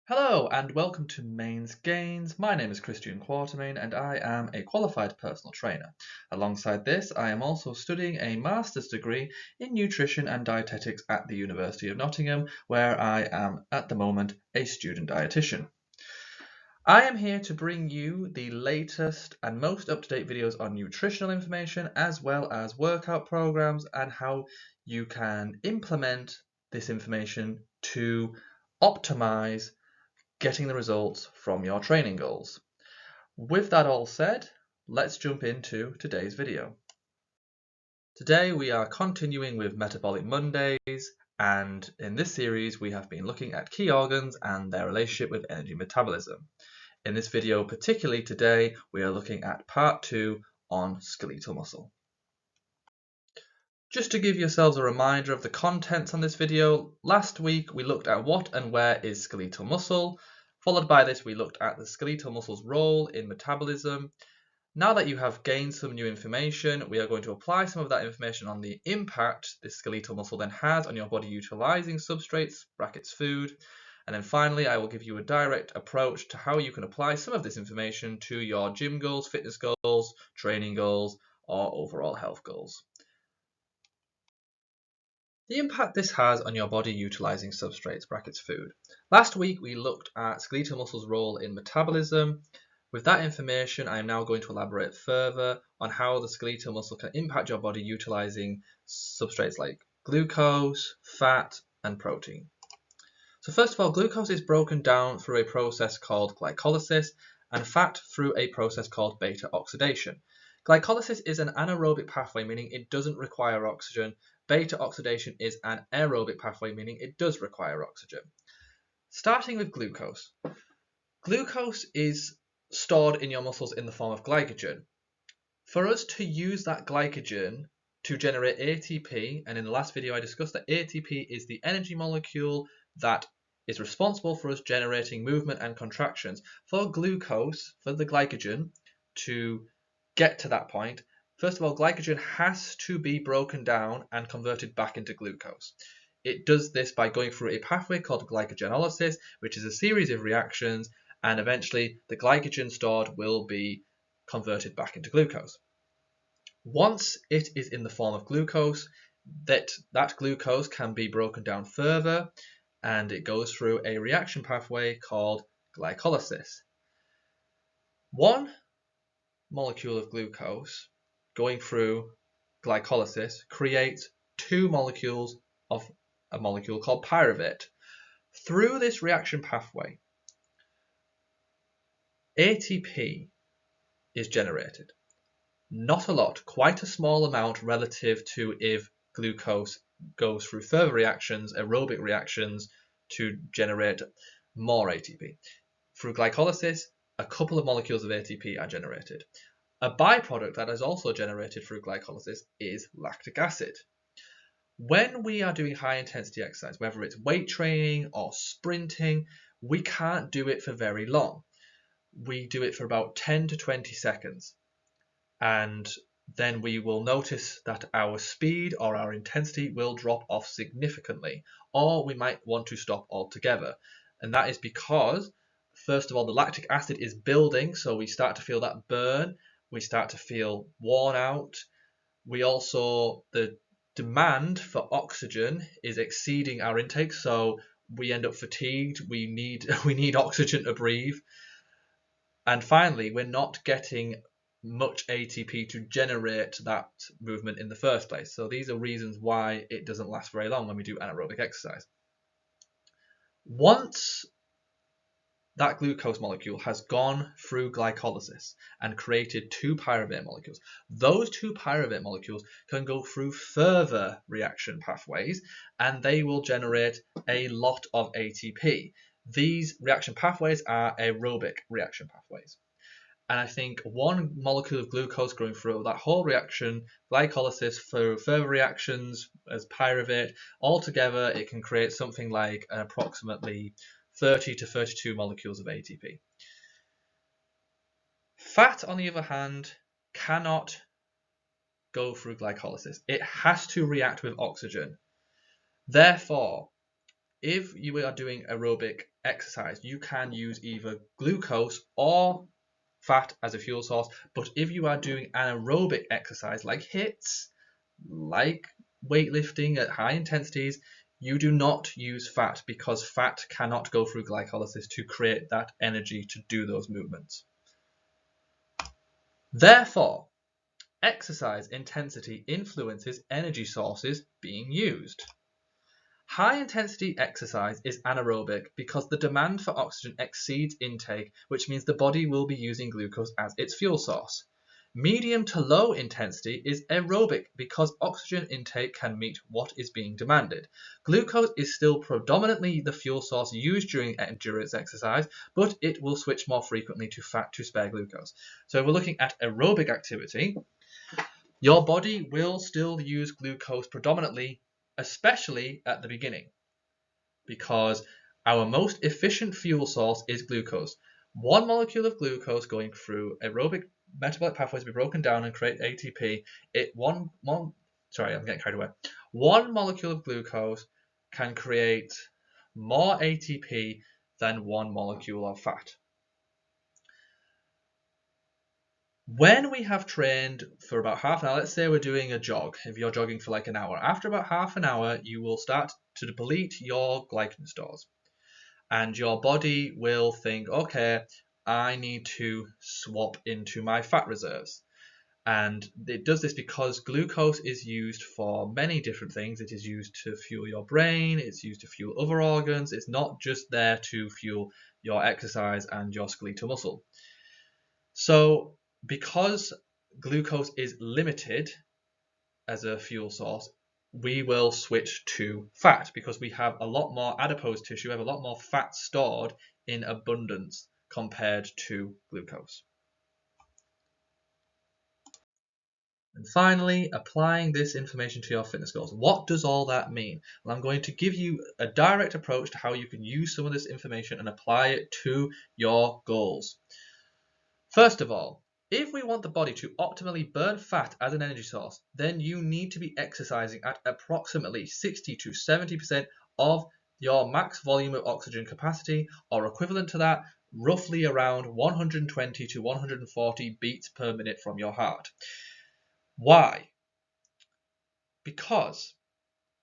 Hello and welcome to Main's Gains. My name is Christian Quartermain and I am a qualified personal trainer. Alongside this, I am also studying a master's degree in nutrition and dietetics at the University of Nottingham, where I am at the moment a student dietitian. I am here to bring you the latest and most up-to-date videos on nutritional information as well as workout programs and how you can implement this information to optimize getting the results from your training goals. With that all said, let's jump into today's video. Today we are continuing with Metabolic Mondays, and in this series we have been looking at key organs and their relationship with energy metabolism. In this video particularly today we are looking at part 2 on skeletal muscle. Just to give yourselves a reminder of the contents on this video, last week we looked at what and where is skeletal muscle. Followed by this, we looked at the skeletal muscle's role in metabolism. Now that you have gained some new information, we are going to apply some of that information on the impact this skeletal muscle then has on your body utilizing substrates, brackets food. And then finally, I will give you a direct approach to how you can apply some of this information to your gym goals, fitness goals, training goals, or overall health goals. The impact this has on your body utilizing substrates, brackets food. Last week we looked at skeletal muscle's role in metabolism. With that information, I am now going to elaborate further on how the skeletal muscle can impact your body utilizing substrates like glucose, fat, and protein. So first of all, glucose is broken down through a process called glycolysis and fat through a process called beta oxidation. Glycolysis is an anaerobic pathway, meaning it doesn't require oxygen. Beta oxidation is an aerobic pathway, meaning it does require oxygen. Starting with glucose. Glucose is stored in your muscles in the form of glycogen. For us to use that glycogen to generate ATP, and in the last video I discussed that ATP is the energy molecule that is responsible for us generating movement and contractions. For glucose, for the glycogen to get to that point, first of all, glycogen has to be broken down and converted back into glucose. It does this by going through a pathway called glycogenolysis, which is a series of reactions, and eventually the glycogen stored will be converted back into glucose. Once it is in the form of glucose, that glucose can be broken down further, and it goes through a reaction pathway called glycolysis. One molecule of glucose going through glycolysis creates two molecules of a molecule called pyruvate. Through this reaction pathway, ATP is generated. Not a lot, quite a small amount relative to if glucose goes through further reactions, aerobic reactions, to generate more ATP. Through glycolysis, a couple of molecules of ATP are generated. A byproduct that is also generated through glycolysis is lactic acid. When we are doing high intensity exercise, whether it's weight training or sprinting, we can't do it for very long. We do it for about 10 to 20 seconds. And then we will notice that our speed or our intensity will drop off significantly, or we might want to stop altogether. And that is because, first of all, the lactic acid is building, so we start to feel that burn, we start to feel worn out. The demand for oxygen is exceeding our intake, so we end up fatigued, we need oxygen to breathe. And finally, we're not getting much ATP to generate that movement in the first place. So these are reasons why it doesn't last very long when we do anaerobic exercise. Once that glucose molecule has gone through glycolysis and created two pyruvate molecules, those two pyruvate molecules can go through further reaction pathways and they will generate a lot of ATP. These reaction pathways are aerobic reaction pathways. And I think one molecule of glucose going through that whole reaction, glycolysis, for further reactions as pyruvate, altogether it can create something like an approximately 30 to 32 molecules of ATP. Fat, on the other hand, cannot go through glycolysis. It has to react with oxygen. Therefore, if you are doing aerobic exercise, you can use either glucose or fat as a fuel source. But if you are doing anaerobic exercise like HIITs, like weightlifting at high intensities, you do not use fat because fat cannot go through glycolysis to create that energy to do those movements. Therefore, exercise intensity influences energy sources being used. High intensity exercise is anaerobic because the demand for oxygen exceeds intake, which means the body will be using glucose as its fuel source. Medium to low intensity is aerobic because oxygen intake can meet what is being demanded. Glucose is still predominantly the fuel source used during endurance exercise, but it will switch more frequently to fat to spare glucose. So if we're looking at aerobic activity, your body will still use glucose predominantly, especially at the beginning, because our most efficient fuel source is glucose. One molecule of glucose going through aerobic metabolic pathways will be broken down and create ATP. I'm getting carried away. One molecule of glucose can create more ATP than one molecule of fat. When we have trained for about half an hour, let's say we're doing a jog, if you're jogging for like an hour, after about half an hour, you will start to deplete your glycogen stores. And your body will think, okay, I need to swap into my fat reserves. And it does this because glucose is used for many different things. It is used to fuel your brain, it's used to fuel other organs. It's not just there to fuel your exercise and your skeletal muscle. So because glucose is limited as a fuel source, we will switch to fat because we have a lot more adipose tissue, we have a lot more fat stored in abundance compared to glucose. And finally, applying this information to your fitness goals. What does all that mean? Well, I'm going to give you a direct approach to how you can use some of this information and apply it to your goals. First of all, if we want the body to optimally burn fat as an energy source, then you need to be exercising at approximately 60 to 70% of your max volume of oxygen capacity, or equivalent to that, roughly around 120 to 140 beats per minute from your heart. Why? Because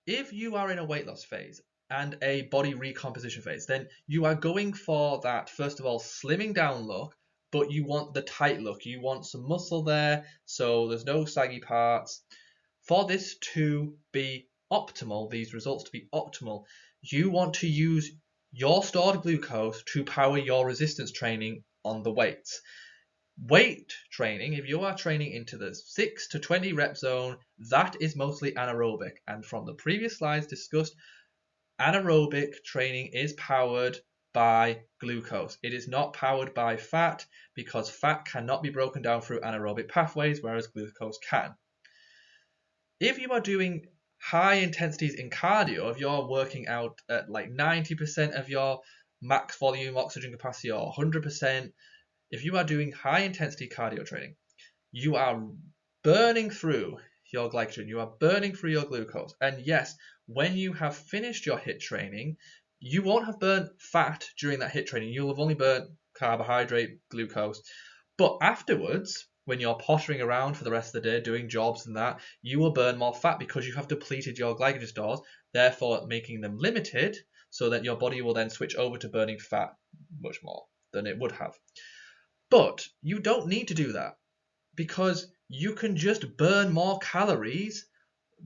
if you are in a weight loss phase and a body recomposition phase, then you are going for that, first of all, slimming down look, but you want the tight look. You want some muscle there, so there's no saggy parts. For this to be optimal, these results to be optimal, you want to use your stored glucose to power your resistance training on the weights. Weight training, if you are training into the 6 to 20 rep zone, that is mostly anaerobic. And from the previous slides discussed, anaerobic training is powered by glucose. It is not powered by fat because fat cannot be broken down through anaerobic pathways, whereas glucose can. If you are doing high intensities in cardio, if you're working out at like 90% of your max volume oxygen capacity or 100%, if you are doing high intensity cardio training, you are burning through your glycogen, you are burning through your glucose. And yes, when you have finished your HIIT training, you won't have burnt fat during that HIIT training. You'll have only burnt carbohydrate, glucose. But afterwards, when you're pottering around for the rest of the day doing jobs and that, you will burn more fat because you have depleted your glycogen stores, therefore making them limited, so that your body will then switch over to burning fat much more than it would have. But you don't need to do that because you can just burn more calories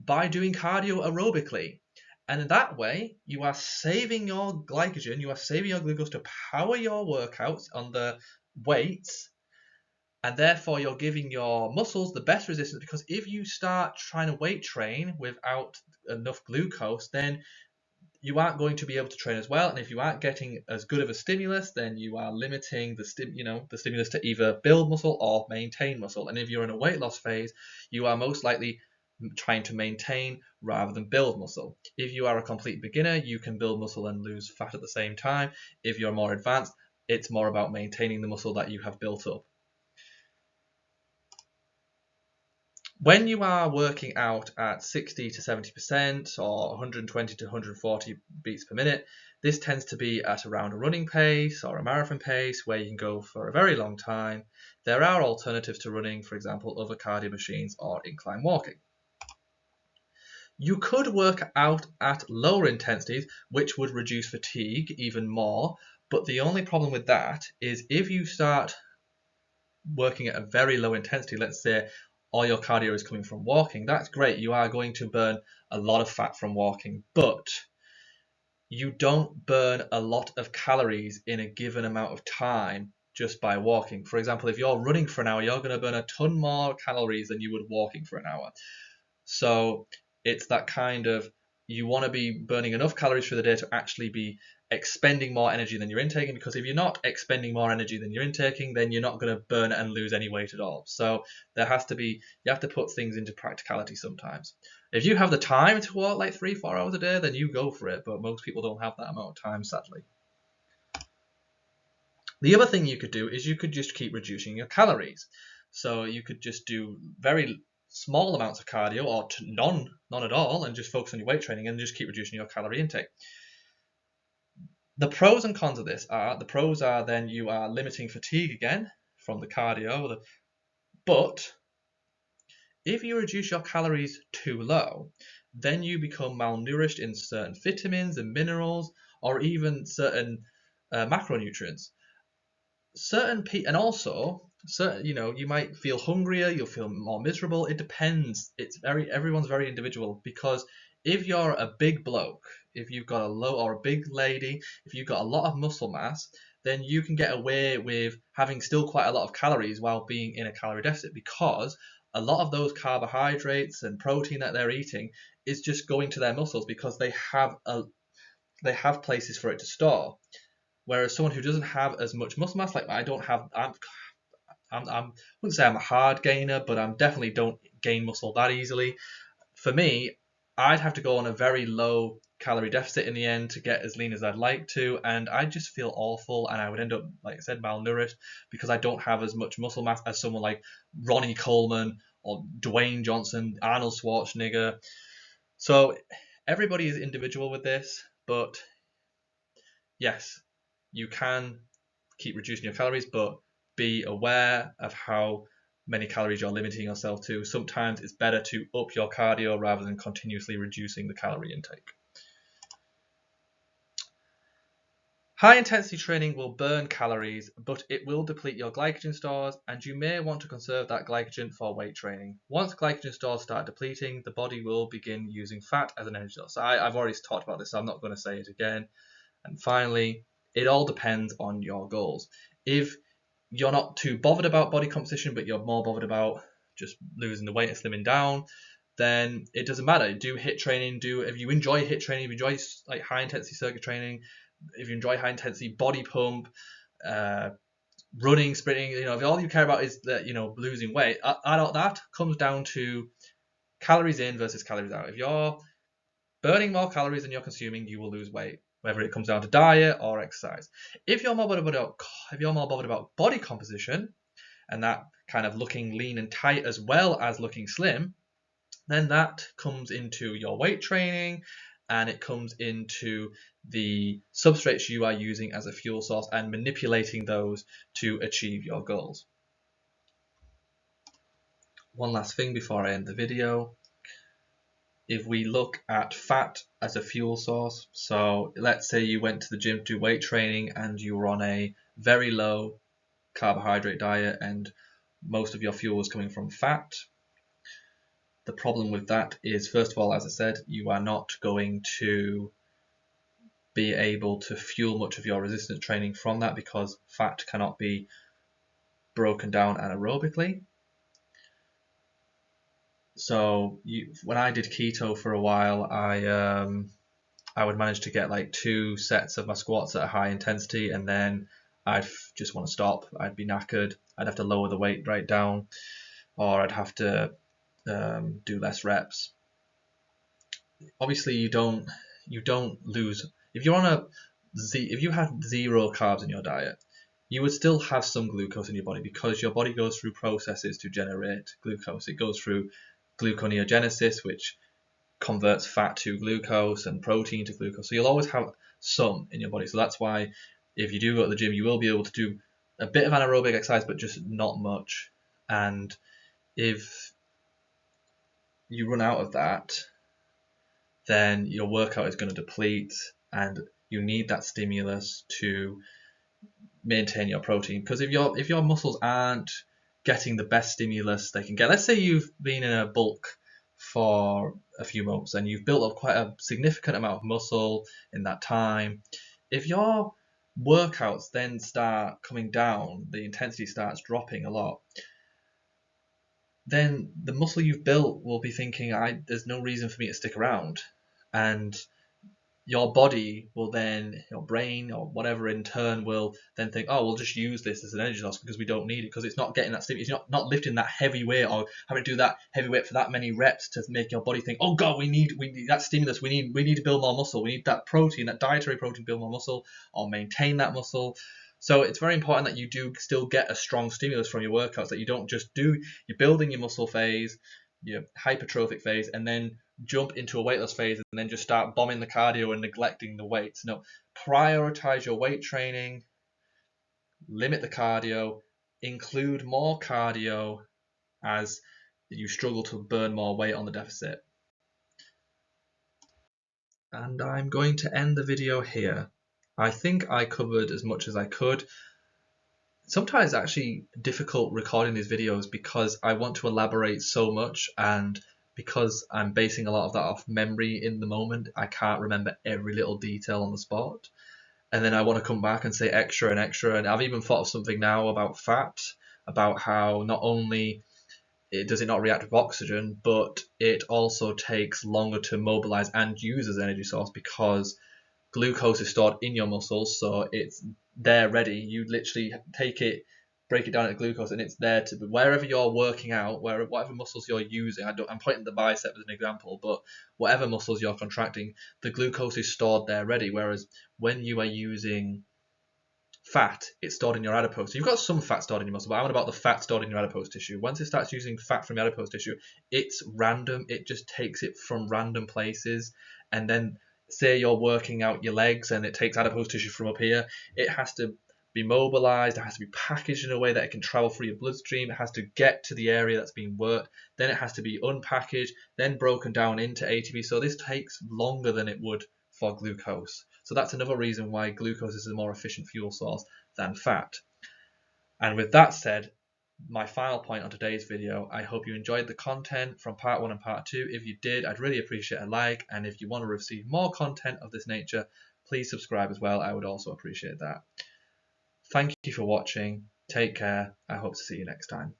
by doing cardio aerobically. And in that way, you are saving your glycogen, you are saving your glucose to power your workouts on the weights, and therefore you're giving your muscles the best resistance, because if you start trying to weight train without enough glucose, then you aren't going to be able to train as well. And if you aren't getting as good of a stimulus, then you are limiting the stimulus to either build muscle or maintain muscle. And if you're in a weight loss phase, you are most likely trying to maintain rather than build muscle. If you are a complete beginner, you can build muscle and lose fat at the same time. If you're more advanced, it's more about maintaining the muscle that you have built up. When you are working out at 60 to 70% or 120 to 140 beats per minute, this tends to be at around a running pace or a marathon pace where you can go for a very long time. There are alternatives to running, for example, other cardio machines or incline walking. You could work out at lower intensities, which would reduce fatigue even more, but the only problem with that is if you start working at a very low intensity, let's say all your cardio is coming from walking, that's great. You are going to burn a lot of fat from walking, but you don't burn a lot of calories in a given amount of time just by walking. For example, if you're running for an hour, you're going to burn a ton more calories than you would walking for an hour. So it's that kind of, you want to be burning enough calories for the day to actually be expending more energy than you're intaking, because if you're not expending more energy than you're intaking, then you're not going to burn and lose any weight at all. So you have to put things into practicality sometimes. If you have the time to walk like 3-4 hours a day, then you go for it, but most people don't have that amount of time, sadly. The other thing you could do is you could just keep reducing your calories. So you could just do very small amounts of cardio or none at all, and just focus on your weight training and just keep reducing your calorie intake. The pros and cons of this are, the pros are then you are limiting fatigue again from the cardio, but if you reduce your calories too low, then you become malnourished in certain vitamins and minerals, or even certain macronutrients. And also certain, you might feel hungrier, you'll feel more miserable. It depends. Everyone's very individual, because if you're a big bloke, if you've got a low, or a big lady, if you've got a lot of muscle mass, then you can get away with having still quite a lot of calories while being in a calorie deficit, because a lot of those carbohydrates and protein that they're eating is just going to their muscles because they have places for it to store. Whereas someone who doesn't have as much muscle mass, like I don't have, I wouldn't say I'm a hard gainer, but I definitely don't gain muscle that easily. For me, I'd have to go on a very low calorie deficit in the end to get as lean as I'd like to, and I'd just feel awful, and I would end up, like I said, malnourished, because I don't have as much muscle mass as someone like Ronnie Coleman or Dwayne Johnson, Arnold Schwarzenegger. So everybody is individual with this, but yes, you can keep reducing your calories, but be aware of how many calories you're limiting yourself to. Sometimes it's better to up your cardio rather than continuously reducing the calorie intake. High intensity training will burn calories, but it will deplete your glycogen stores, and you may want to conserve that glycogen for weight training. Once glycogen stores start depleting, the body will begin using fat as an energy source. I've already talked about this, so I'm not going to say it again. And finally, it all depends on your goals. If you're not too bothered about body composition, but you're more bothered about just losing the weight and slimming down, then it doesn't matter. Do HIIT training. If you enjoy HIIT training, if you enjoy like high intensity circuit training, if you enjoy high intensity body pump, running, sprinting, if all you care about is that, losing weight, that comes down to calories in versus calories out. If you're burning more calories than you're consuming, you will lose weight, whether it comes down to diet or exercise. If you're more bothered about body composition, and that kind of looking lean and tight as well as looking slim, then that comes into your weight training, and it comes into the substrates you are using as a fuel source and manipulating those to achieve your goals. One last thing before I end the video. If we look at fat as a fuel source, so let's say you went to the gym to do weight training and you were on a very low carbohydrate diet and most of your fuel was coming from fat. The problem with that is, first of all, as I said, you are not going to be able to fuel much of your resistance training from that, because fat cannot be broken down anaerobically. So when I did keto for a while, I would manage to get like 2 sets of my squats at a high intensity, and then I'd just want to stop. I'd be knackered. I'd have to lower the weight right down, or I'd have to do less reps. Obviously, you don't lose if you're on if you have 0 carbs in your diet. you would still have some glucose in your body because your body goes through processes to generate glucose. It goes through gluconeogenesis, which converts fat to glucose and protein to glucose. So you'll always have some in your body. So that's why if you do go to the gym, you will be able to do a bit of anaerobic exercise, but just not much. And if you run out of that, then your workout is going to deplete, and you need that stimulus to maintain your protein. Because if your muscles aren't getting the best stimulus they can get, let's say you've been in a bulk for a few months and you've built up quite a significant amount of muscle in that time. If your workouts then start coming down, the intensity starts dropping a lot, then the muscle you've built will be thinking, there's no reason for me to stick around. And your body will then, your brain or whatever in turn will then think, oh, we'll just use this as an energy loss because we don't need it, because it's not getting that stimulus, it's not lifting that heavy weight or having to do that heavy weight for that many reps to make your body think, oh God, we need that stimulus, we need to build more muscle, we need that protein, that dietary protein to build more muscle or maintain that muscle. So it's very important that you do still get a strong stimulus from your workouts, that you don't just do, you're building your muscle phase, your hypertrophic phase, and then jump into a weightless phase and then just start bombing the cardio and neglecting the weights. No, prioritize your weight training, limit the cardio, include more cardio as you struggle to burn more weight on the deficit. And I'm going to end the video here. I think I covered as much as I could. Sometimes it's actually difficult recording these videos because I want to elaborate so much, and because I'm basing a lot of that off memory in the moment, I can't remember every little detail on the spot. And then I want to come back and say extra and extra. And I've even thought of something now about fat, about how not only does it not react with oxygen, but it also takes longer to mobilize and use as an energy source because glucose is stored in your muscles, so it's there ready. You literally take it, break it down into glucose, and it's there to wherever you're working out, whatever muscles you're using. I'm pointing the bicep as an example, but whatever muscles you're contracting, the glucose is stored there ready. Whereas when you are using fat, it's stored in your adipose. So you've got some fat stored in your muscle, but I'm on about the fat stored in your adipose tissue. Once it starts using fat from your adipose tissue, it's random. It just takes it from random places, and then say you're working out your legs and it takes adipose tissue from up here, it has to be mobilized, it has to be packaged in a way that it can travel through your bloodstream, it has to get to the area that's being worked, then it has to be unpackaged, then broken down into ATP. So this takes longer than it would for glucose. So that's another reason why glucose is a more efficient fuel source than fat. And with that said, my final point on today's video, I hope you enjoyed the content from part 1 and part 2. If you did, I'd really appreciate a like, and if you want to receive more content of this nature, please subscribe as well. I would also appreciate that. Thank you for watching. Take care. I hope to see you next time.